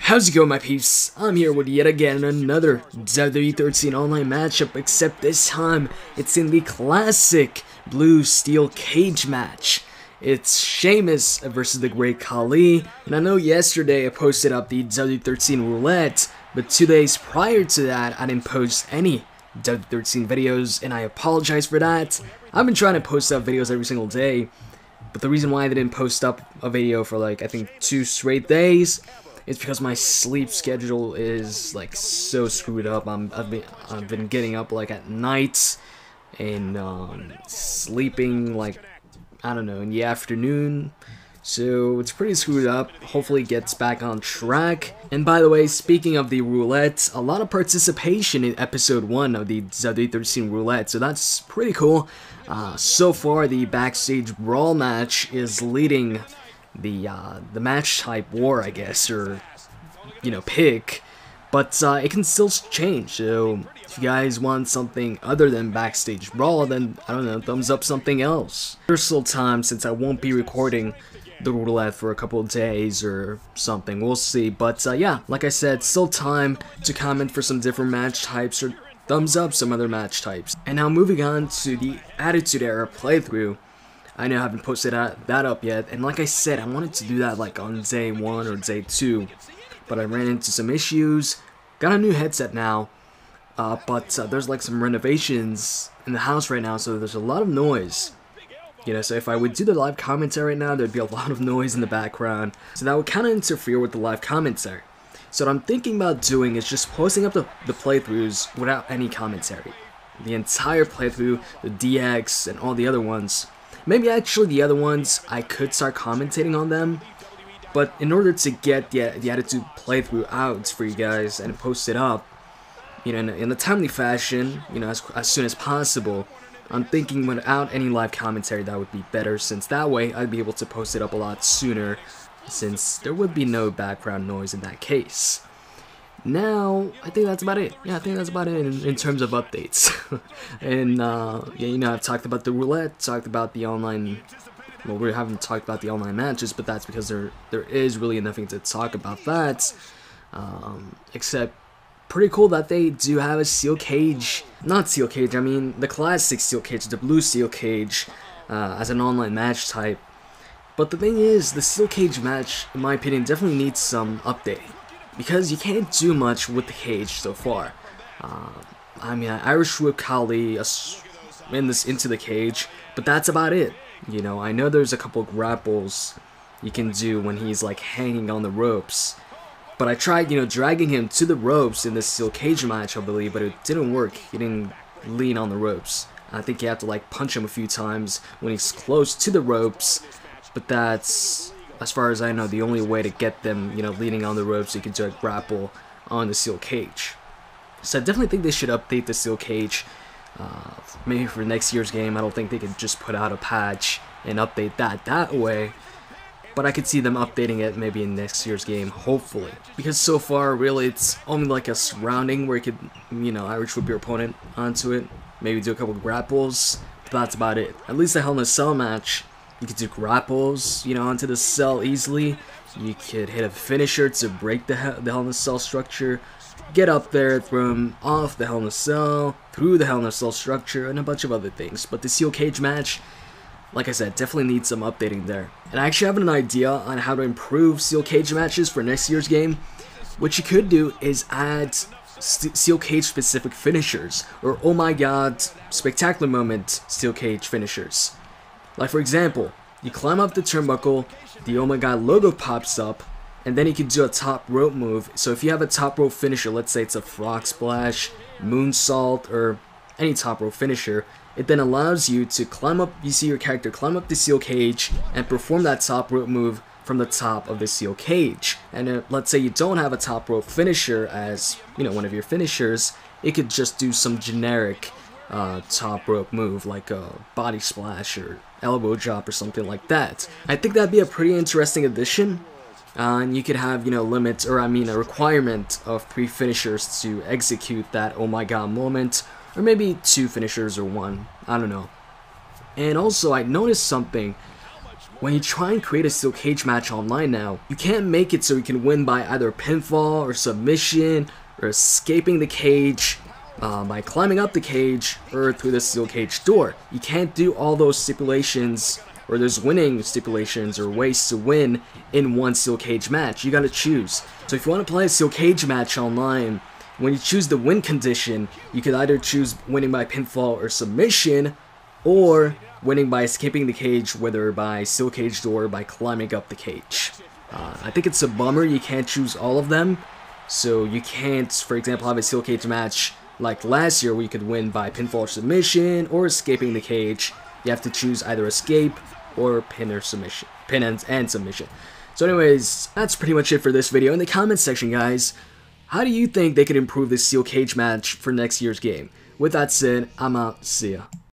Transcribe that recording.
How's it going, my peeps? I'm here with yet again another WWE 13 online matchup, except this time it's in the classic blue steel cage match. It's Sheamus versus the Great Khali, and I know yesterday I posted up the WWE 13 roulette, but 2 days prior to that I didn't post any WWE 13 videos, and I apologize for that. I've been trying to post up videos every single day, but the reason why I didn't post up a video for like I think 2 straight days it's because my sleep schedule is like so screwed up. I've been getting up like at night and sleeping like, I don't know, in the afternoon. So it's pretty screwed up. Hopefully it gets back on track. And by the way, speaking of the roulette, a lot of participation in episode 1 of the WWE 13 roulette, so that's pretty cool. So far the backstage brawl match is leading the match type war, I guess, or pick, but it can still change. So if you guys want something other than backstage brawl, then I don't know, thumbs up something else. There's still time since I won't be recording the roulette for a couple of days or something, we'll see. But yeah, like I said, still time to comment for some different match types or thumbs up some other match types. And now moving on to the Attitude Era playthrough. I know I haven't posted that up yet, and like I said, I wanted to do that like on day 1 or day 2, but I ran into some issues. Got a new headset now, but there's like some renovations in the house right now, so there's a lot of noise. So if I would do the live commentary right now, there'd be a lot of noise in the background, so that would kind of interfere with the live commentary. So what I'm thinking about doing is just posting up the playthroughs without any commentary. The entire playthrough, the DX, and all the other ones. Maybe actually the other ones, I could start commentating on them, but in order to get the Attitude playthrough out for you guys and post it up, in a timely fashion, as soon as possible, I'm thinking without any live commentary that would be better, since that way I'd be able to post it up a lot sooner, since there would be no background noise in that case. Now, I think that's about it. Yeah, I think that's about it in terms of updates. And, yeah, I've talked about the roulette, talked about the online, well, we haven't talked about the online matches, but that's because there is really nothing to talk about that. Except, pretty cool that they do have a steel cage, not steel cage, I mean the classic steel cage, the blue steel cage, as an online match type. But the thing is, the steel cage match, in my opinion, definitely needs some updating, because you can't do much with the cage so far. I mean, I Irish whip Khali into the cage, but that's about it. I know there's a couple grapples you can do when he's like hanging on the ropes, but I tried, dragging him to the ropes in this steel cage match, I believe, but it didn't work. He didn't lean on the ropes. I think you have to like punch him a few times when he's close to the ropes, but that's, as far as I know, the only way to get them, leaning on the ropes, you can do a grapple on the steel cage. So I definitely think they should update the steel cage. Maybe for next year's game. I don't think they could just put out a patch and update that way. But I could see them updating it maybe in next year's game, hopefully. Because so far, really, it's only like a surrounding where you could, Irish whip your opponent onto it. Maybe do a couple grapples, but that's about it. At least the Hell in a Cell match, you could do grapples, onto the cell easily. You could hit a finisher to break the Hell in a Cell structure. Get up there, throw him off the Hell in a Cell, through the Hell in a Cell structure, and a bunch of other things. But the steel cage match, like I said, definitely needs some updating there. And I actually have an idea on how to improve steel cage matches for next year's game. What you could do is add steel cage specific finishers, or oh my god, spectacular moment steel cage finishers. Like for example, you climb up the turnbuckle, the oh my god logo pops up, and then you can do a top rope move. So if you have a top rope finisher, let's say it's a frog splash, moonsault, or any top rope finisher, it then allows you to climb up, you see your character climb up the steel cage and perform that top rope move from the top of the steel cage. And let's say you don't have a top rope finisher as, one of your finishers, it could just do some generic top rope move like a body splash or elbow drop or something like that. I think that'd be a pretty interesting addition. And you could have, limits, or a requirement of 3 finishers to execute that oh my god moment, or maybe 2 finishers or 1, I don't know. And also, I noticed something when you try and create a steel cage match online now, you can't make it so you can win by either pinfall or submission or escaping the cage by climbing up the cage or through the steel cage door. You can't do all those stipulations, or there's winning stipulations or ways to win in one steel cage match. You gotta choose. So if you want to play a steel cage match online, when you choose the win condition, you could either choose winning by pinfall or submission, or winning by escaping the cage, whether by steel cage door or by climbing up the cage. I think it's a bummer you can't choose all of them. So you can't, for example, have a steel cage match like last year where you could win by pinfall or submission or escaping the cage. You have to choose either escape or pin or submission, pin and submission. So anyways, that's pretty much it for this video. In the comments section, guys, how do you think they could improve this steel cage match for next year's game? With that said, I'm out. See ya.